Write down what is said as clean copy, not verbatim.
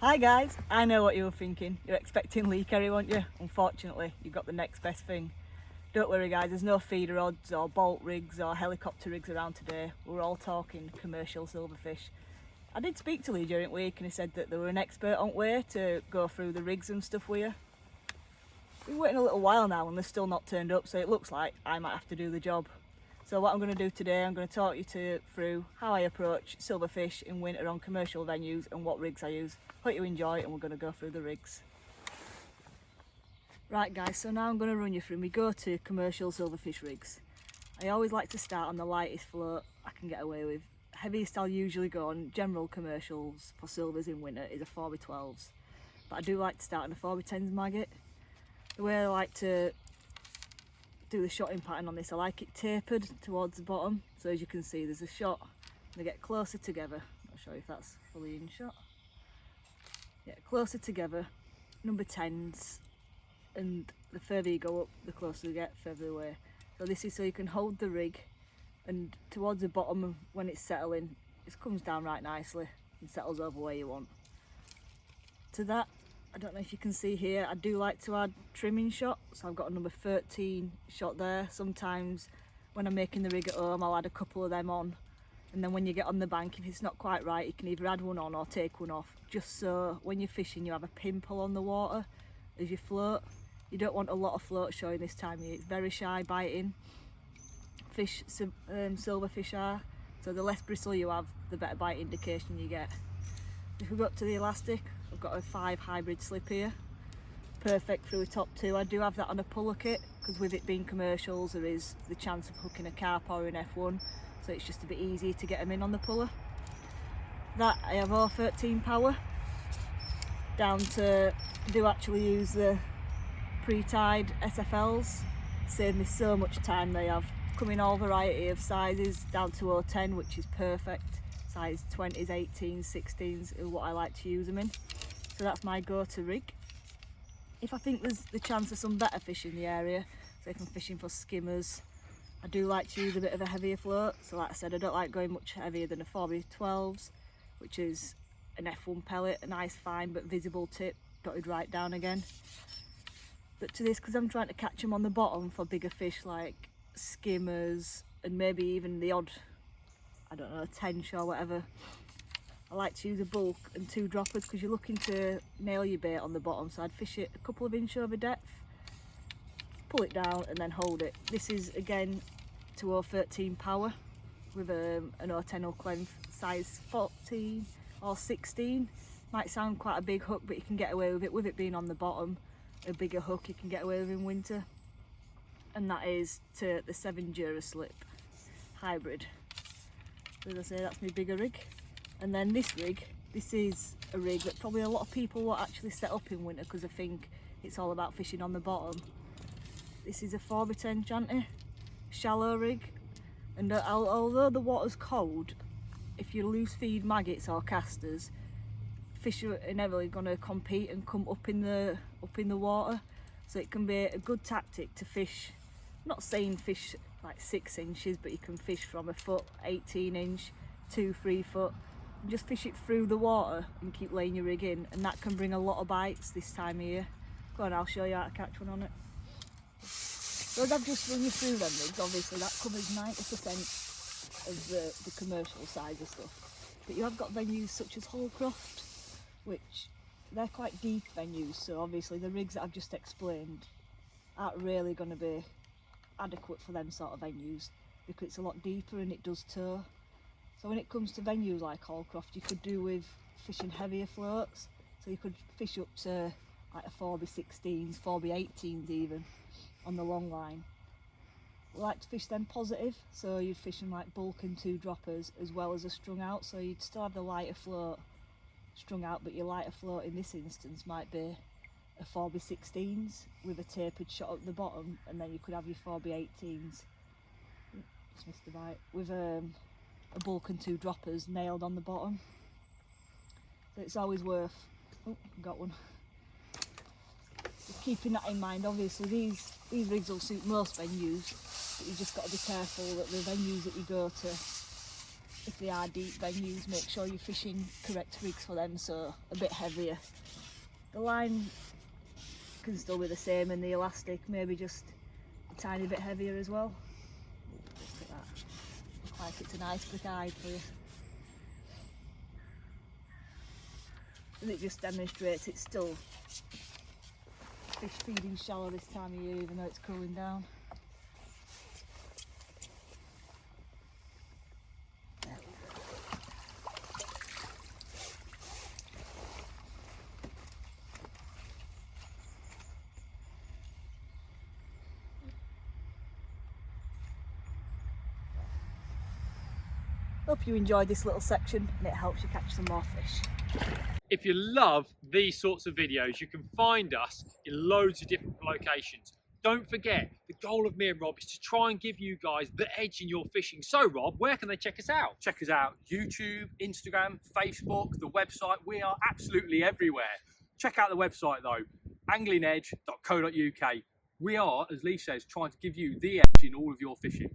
Hi guys, I know what you were thinking. You're expecting Lee Kerry, weren't you? Unfortunately, you got the next best thing. Don't worry guys, there's no feeder rods or bolt rigs or helicopter rigs around today. We're all talking commercial silverfish. I did speak to Lee during the week and he said that they were an expert on way to go through the rigs and stuff with you. We've been waiting a little while now and they're still not turned up, so it looks like I might have to do the job. So what I'm going to do today, I'm going to talk you through how I approach silverfish in winter on commercial venues and what rigs I use. Hope you enjoy and we're going to go through the rigs. Right guys, so now I'm going to run you through my go-to commercial silverfish rigs. I always like to start on the lightest float I can get away with. Heaviest I'll usually go on general commercials for silvers in winter is a 4x12s. But I do like to start on a 4x10s maggot. The way I like to do the shotting pattern on this, I like it tapered towards the bottom, so as you can see there's a shot and they get closer together. I'm not sure if that's fully in shot. Yeah, closer together, number 10s, and the further you go up the closer you get, further away. So this is so you can hold the rig and towards the bottom when it's settling, it comes down right nicely and settles over where you want. To that, I don't know if you can see here, I do like to add trimming shot, so I've got a number 13 shot there. Sometimes when I'm making the rig at home I'll add a couple of them on, and then when you get on the bank, if it's not quite right, you can either add one on or take one off, just so when you're fishing you have a pimple on the water as you float. You don't want a lot of float showing this time of year, it's very shy biting fish, silverfish are, so the less bristle you have the better bite indication you get. If we go up to the elastic, I've got a 5 hybrid slip here, perfect through the top two. I do have that on a puller kit because with it being commercials there is the chance of hooking a carp or an F1, so it's just a bit easier to get them in on the puller. That I have all 13 power, down to do actually use the pre-tied SFLs, save me so much time. They have come in all variety of sizes down to 010, which is perfect. Size 20s, 18s, 16s is what I like to use them in. So that's my go-to rig. If I think there's the chance of some better fish in the area, so if I'm fishing for skimmers, I do like to use a bit of a heavier float. So like I said, I don't like going much heavier than a 4x12s, which is an F1 pellet, a nice fine but visible tip, dotted right down again. But to this, because I'm trying to catch them on the bottom for bigger fish like skimmers and maybe even the odd, I don't know, 10sh or whatever, I like to use a bulk and 2 droppers because you're looking to nail your bait on the bottom. So I'd fish it a couple of inches over depth, pull it down and then hold it. This is again to 013 power with an 010 hook length, size 14 or 16. Might sound quite a big hook, but you can get away with it being on the bottom. A bigger hook you can get away with in winter, and that is to the 7 Dura slip hybrid. So as I say, that's my bigger rig. And then this rig, this is a rig that probably a lot of people will actually set up in winter because I think it's all about fishing on the bottom. This is a 4x10 shanty, shallow rig, and although the water's cold, if you loose feed maggots or casters, fish are inevitably going to compete and come up in the water, so it can be a good tactic to fish. I'm not saying fish like 6 inches, but you can fish from a foot, 18 inch, 2-3 foot, and just fish it through the water and keep laying your rig in, and that can bring a lot of bites this time of year. Go on, I'll show you how to catch one on it. So as I've just run you through them rigs, obviously that covers 90% of the commercial side of stuff, but you have got venues such as Holcroft, which they're quite deep venues, so obviously the rigs that I've just explained aren't really going to be adequate for them sort of venues because it's a lot deeper and it does tow. So when it comes to venues like Holcroft, you could do with fishing heavier floats, so you could fish up to like a 4x16s, 4x18s even on the long line. We like to fish them positive, so you'd fish them like bulk and 2 droppers as well as a strung out, so you'd still have the lighter float strung out, but your lighter float in this instance might be a 4x16s with a tapered shot at the bottom, and then you could have your 4x18s, just missed the bite, with a bulk and 2 droppers nailed on the bottom. So it's always worth, oh, got one. Just keeping that in mind. Obviously these rigs will suit most venues, but you just got to be careful that the venues that you go to if they are deep venues, make sure you're fishing correct rigs for them, so a bit heavier. The line can still be the same, and the elastic maybe just a tiny bit heavier as well. Look at that, looks like it's an iceberg hide for you. And it just demonstrates it's still fish feeding shallow this time of year, even though it's cooling down. There we go. Hope you enjoyed this little section and it helps you catch some more fish. If you love these sorts of videos, you can find us in loads of different locations. Don't forget, the goal of me and Rob is to try and give you guys the edge in your fishing. So Rob, where can they check us out? Check us out, YouTube, Instagram, Facebook, the website. We are absolutely everywhere. Check out the website though, anglingedge.co.uk. We are, as Lee says, trying to give you the edge in all of your fishing.